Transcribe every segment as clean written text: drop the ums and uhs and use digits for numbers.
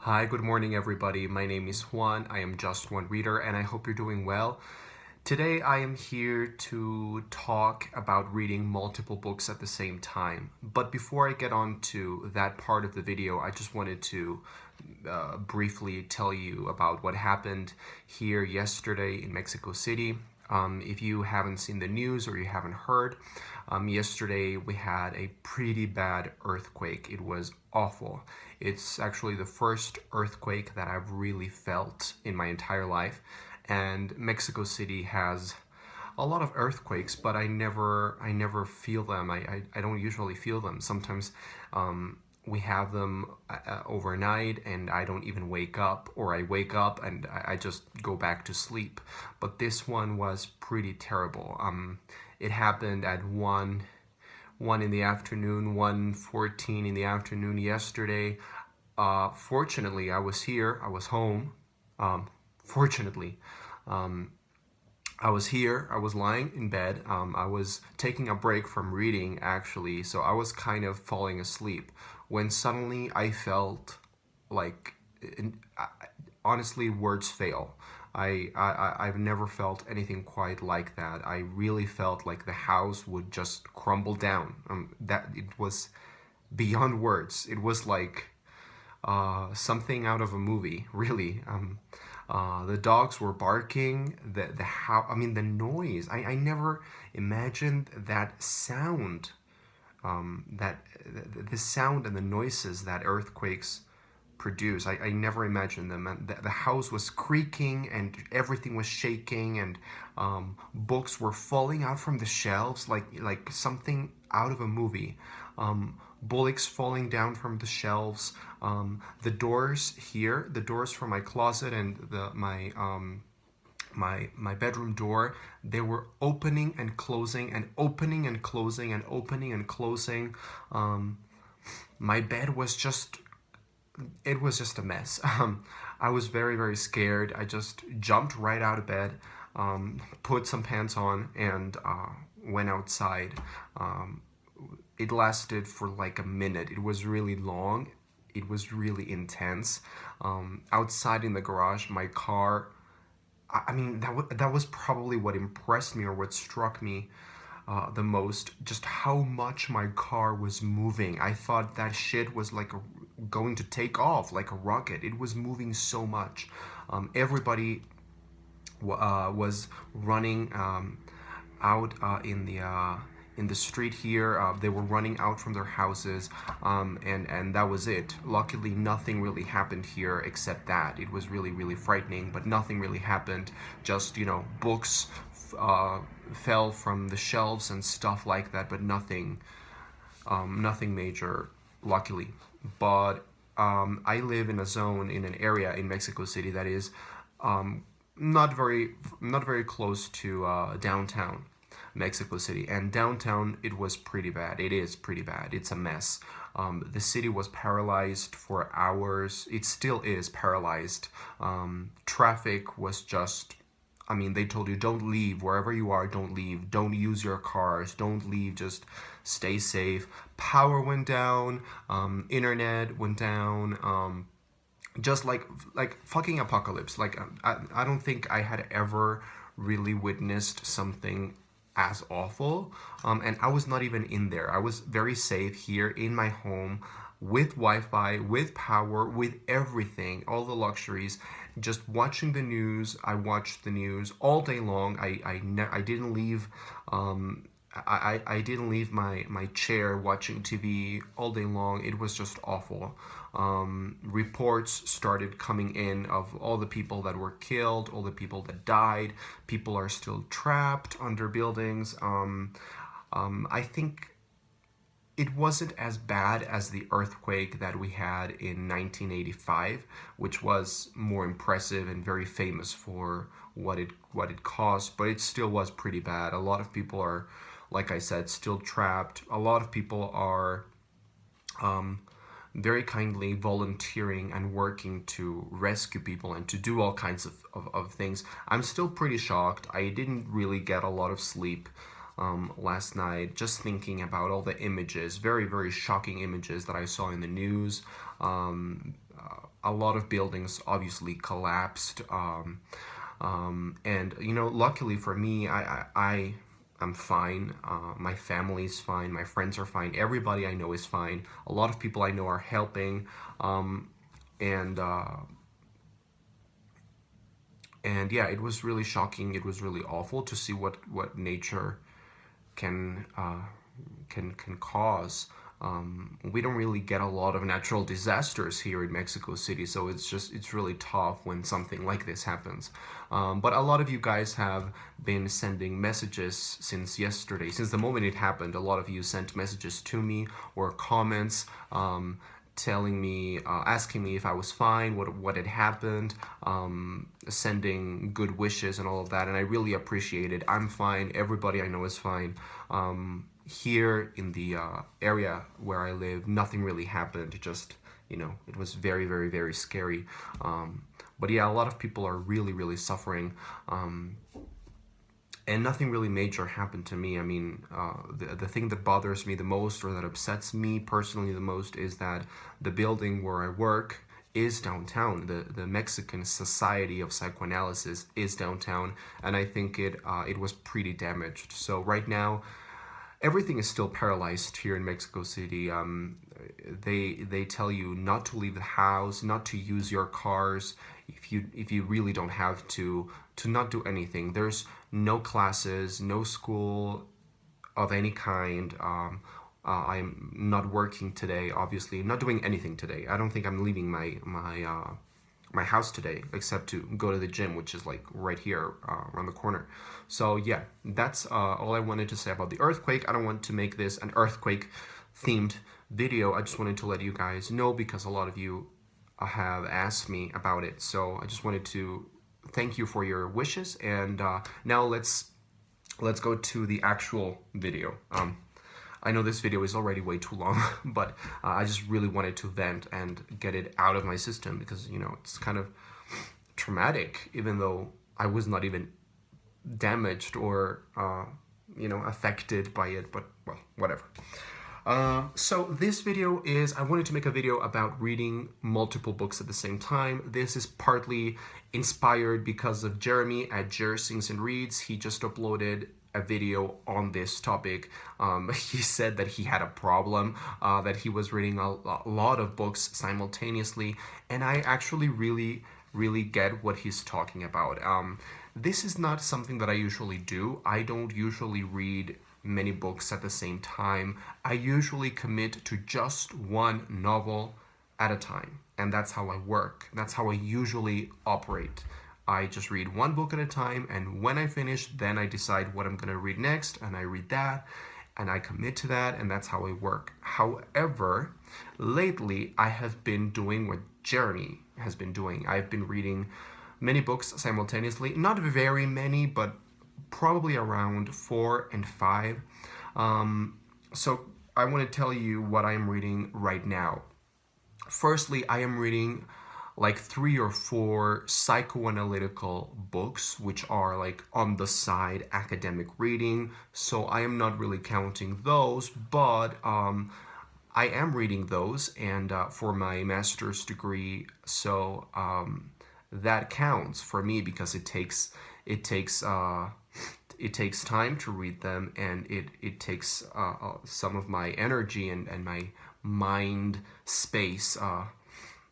Hi, good morning, everybody. My name is Juan. I am Just One Reader, and I hope you're doing well. Today, I am here to talk about reading multiple books at the same time. But before I get on to that part of the video, I just wanted to briefly tell you about what happened here yesterday in Mexico City. If you haven't seen the news or you haven't heard, yesterday we had a pretty bad earthquake. It was awful. It's actually the first earthquake that I've really felt in my entire life. And Mexico City has a lot of earthquakes, but I never feel them. I don't usually feel them. Sometimes we have them overnight and I don't even wake up, or I wake up and I just go back to sleep. But this one was pretty terrible. It happened at 1 in the afternoon, 1:14 in the afternoon yesterday. Fortunately, I was here. I was home. Fortunately, I was here. I was lying in bed. I was taking a break from reading, actually, so I was kind of falling asleep when suddenly I felt like, honestly, words fail. I've never felt anything quite like that. I really felt like the house would just crumble down. That it was beyond words. It was like something out of a movie, really. The dogs were barking. The noise. I never imagined that sound. The sound and the noises that earthquakes produce. I never imagined them. And the house was creaking and everything was shaking, and books were falling out from the shelves like something out of a movie. Bullocks falling down from the shelves. The doors here, the doors from my closet and my bedroom door, they were opening and closing and opening and closing and opening and closing. My bed was just, it was just a mess. I was very, very scared. I just jumped right out of bed, put some pants on, and went outside. It lasted for like a minute. It was really long. It was really intense. Outside in the garage, my car, that was probably what impressed me or what struck me the most, just how much my car was moving. I thought that shit was like going to take off like a rocket. It was moving so much. Everybody was running out in the street here. They were running out from their houses, and that was it. Luckily, nothing really happened here except that. It was really, really frightening, but nothing really happened. Just, books fell from the shelves and stuff like that, but nothing major, luckily. But I live in a zone, in an area in Mexico City that is not very close to downtown Mexico City. And downtown, it was pretty bad. It is pretty bad. It's a mess. The city was paralyzed for hours. It still is paralyzed. Traffic was just, they told you, don't leave. Wherever you are, don't leave. Don't use your cars. Don't leave. Just stay safe. Power went down. Internet went down. Just like fucking apocalypse. Like, I don't think I had ever really witnessed something as awful. And I was not even in there. I was very safe here in my home with Wi-Fi, with power, with everything, all the luxuries, just watching the news. I watched the news all day long. I didn't leave I didn't leave my chair watching TV all day long. It was just awful. Reports started coming in of all the people that were killed, all the people that died. People are still trapped under buildings. I think it wasn't as bad as the earthquake that we had in 1985, which was more impressive and very famous for what it caused, but it still was pretty bad. A lot of people are, like I said, still trapped. A lot of people are very kindly volunteering and working to rescue people and to do all kinds of things. I'm still pretty shocked. I didn't really get a lot of sleep last night, just thinking about all the images, very, very shocking images that I saw in the news. a lot of buildings obviously collapsed. And luckily for me, I'm fine. My family's fine. My friends are fine. Everybody I know is fine. A lot of people I know are helping. And yeah, it was really shocking. It was really awful to see what nature can can cause. We don't really get a lot of natural disasters here in Mexico City, so it's really tough when something like this happens. But a lot of you guys have been sending messages since yesterday, since the moment it happened. A lot of you sent messages to me or comments, telling me, asking me if I was fine, what had happened, sending good wishes and all of that, and I really appreciate it. I'm fine. Everybody I know is fine. Here in the area where I live, nothing really happened. Just, it was very, very, very scary. But yeah, a lot of people are really, really suffering. And nothing really major happened to me. I mean, the thing that bothers me the most, or that upsets me personally the most, is that the building where I work is downtown. The Mexican Society of Psychoanalysis is downtown, and I think it was pretty damaged. So right now, everything is still paralyzed here in Mexico City. They tell you not to leave the house, not to use your cars if you really don't have to not do anything. There's no classes, no school of any kind. I'm not working today, obviously. I'm not doing anything today. I don't think I'm leaving my house today, except to go to the gym, which is like right here around the corner. So yeah, that's all I wanted to say about the earthquake. I don't want to make this an earthquake themed video. I just wanted to let you guys know, because a lot of you have asked me about it. So I just wanted to thank you for your wishes, and now let's go to the actual video. I know this video is already way too long, but I just really wanted to vent and get it out of my system, because it's kind of traumatic, even though I was not even damaged or affected by it. But well, whatever. So this video is, I wanted to make a video about reading multiple books at the same time. This is partly inspired because of Jeremy at Jer Sings and Reads. He just uploaded a video on this topic. He said that he had a problem, that he was reading a lot of books simultaneously, and I actually really get what he's talking about. This is not something that I usually do. I don't usually read many books at the same time. I usually commit to just one novel at a time, and that's how I work. That's how I usually operate. I just read one book at a time, and when I finish, then I decide what I'm gonna read next, and I read that, and I commit to that, and that's how I work. However, lately I have been doing what Jeremy has been doing. I've been reading many books simultaneously, not very many, but probably around 4 and 5. So I want to tell you what I am reading right now. Firstly, I am reading like 3 or 4 psychoanalytical books, which are like on the side academic reading. So I am not really counting those, but I am reading those, and for my master's degree. So that counts for me, because it takes time to read them, and it takes some of my energy and my mind space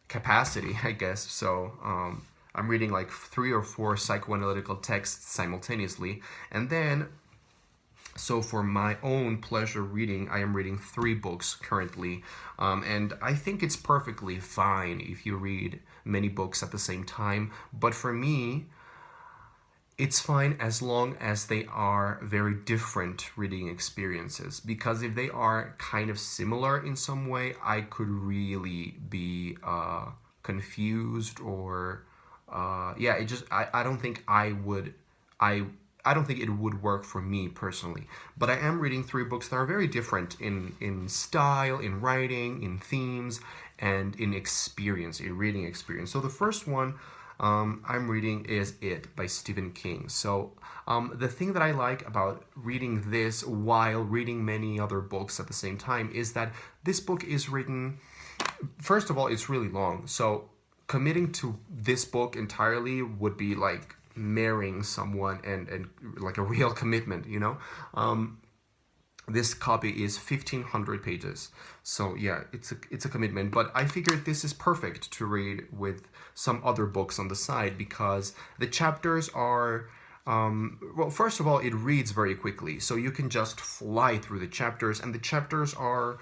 capacity, I guess. So I'm reading like 3 or 4 psychoanalytical texts simultaneously, and then so for my own pleasure reading, I am reading 3 books currently, and I think it's perfectly fine if you read many books at the same time, but for me, it's fine as long as they are very different reading experiences, because if they are kind of similar in some way, I could really be confused, or yeah, I don't think I don't think it would work for me personally. But I am reading 3 books that are very different in style, in writing, in themes, and in experience, in reading experience. So the first one I'm reading is It by Stephen King. So the thing that I like about reading this while reading many other books at the same time is that this book is written, first of all, it's really long. So committing to this book entirely would be like marrying someone, and like a real commitment, you know. This copy is 1,500 pages, so yeah, it's a commitment. But I figured this is perfect to read with some other books on the side, because the chapters are well, first of all, it reads very quickly, so you can just fly through the chapters, and the chapters are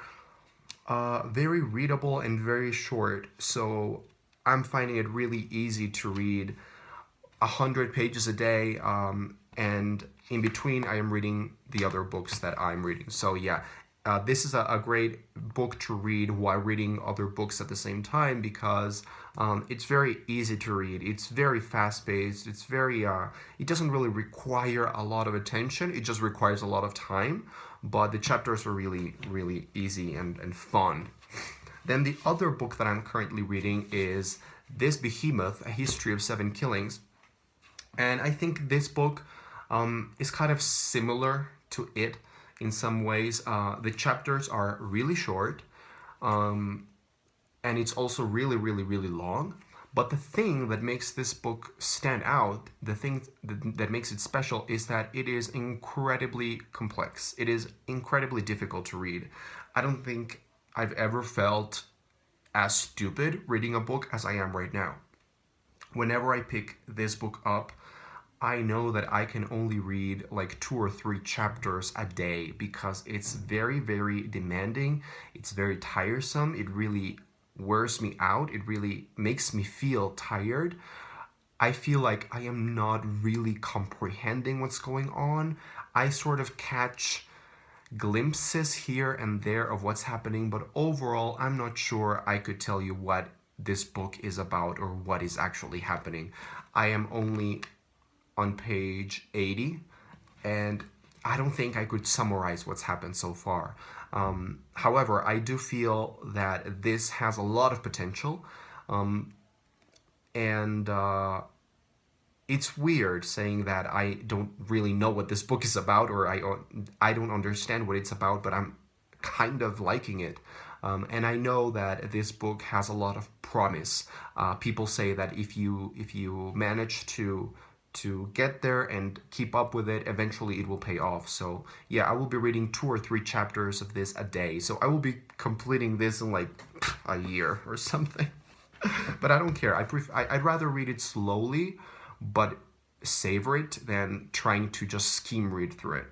very readable and very short. So I'm finding it really easy to read 100 pages a day, and in between I am reading the other books that I'm reading. So yeah, this is a great book to read while reading other books at the same time, because it's very easy to read. It's very fast-paced. It's very it doesn't really require a lot of attention. It just requires a lot of time, but the chapters are really, really easy and fun. Then the other book that I'm currently reading is This Behemoth, A History of Seven Killings. And I think this book is kind of similar to it in some ways. The chapters are really short, and it's also really, really, really long. But the thing that makes this book stand out, the thing that makes it special, is that it is incredibly complex. It is incredibly difficult to read. I don't think I've ever felt as stupid reading a book as I am right now. Whenever I pick this book up, I know that I can only read like 2 or 3 chapters a day, because it's very, very demanding. It's very tiresome. It really wears me out. It really makes me feel tired. I feel like I am not really comprehending what's going on. I sort of catch glimpses here and there of what's happening, but overall, I'm not sure I could tell you what this book is about or what is actually happening. I am only on page 80, and I don't think I could summarize what's happened so far. However, I do feel that this has a lot of potential, and it's weird saying that I don't really know what this book is about, or I don't understand what it's about, but I'm kind of liking it. And I know that this book has a lot of promise. People say that if you manage to get there and keep up with it, eventually it will pay off. So yeah, I will be reading 2 or 3 chapters of this a day. So I will be completing this in like a year or something. But I don't care. I'd rather read it slowly, but savor it, than trying to just skim read through it.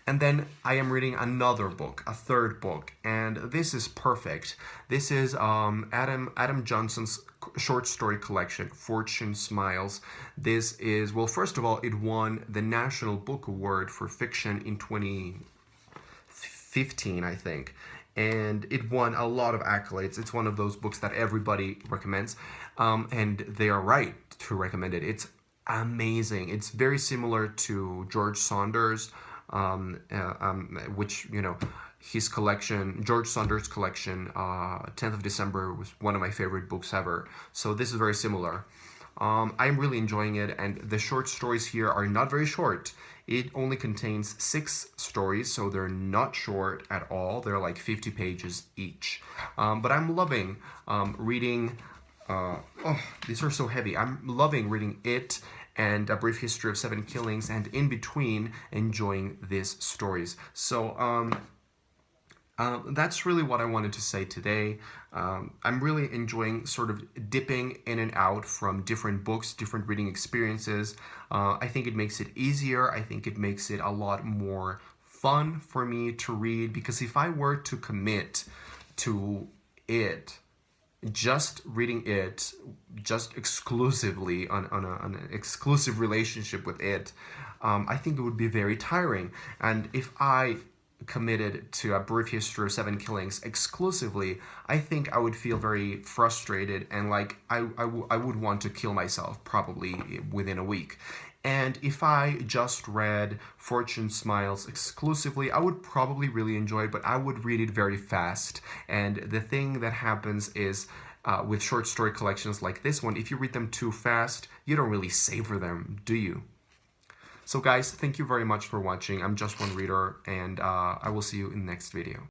And then I am reading another book, a third book, and this is perfect. This is Adam Johnson's short story collection, Fortune Smiles. This is, well, first of all, it won the National Book Award for Fiction in 2015, I think. And it won a lot of accolades. It's one of those books that everybody recommends, and they are right to recommend it. It's amazing. It's very similar to George Saunders, which, you know, his collection, George Saunders' collection, 10th of December, was one of my favorite books ever. So this is very similar. I'm really enjoying it, and the short stories here are not very short. It only contains 6 stories, so they're not short at all. They're like 50 pages each. But I'm loving reading, these are so heavy. I'm loving reading it and A Brief History of Seven Killings, and in between enjoying these stories. So that's really what I wanted to say today. I'm really enjoying sort of dipping in and out from different books, different reading experiences. I think it makes it easier. I think it makes it a lot more fun for me to read, because if I were to commit to it, just reading it, just exclusively on an exclusive relationship with it, I think it would be very tiring. And if I committed to A Brief History of Seven Killings exclusively, I think I would feel very frustrated, and like I would want to kill myself probably within a week. And if I just read Fortune Smiles exclusively, I would probably really enjoy it, but I would read it very fast. And the thing that happens is, with short story collections like this one, if you read them too fast, you don't really savor them, do you? So guys, thank you very much for watching. I'm Just One Reader, and I will see you in the next video.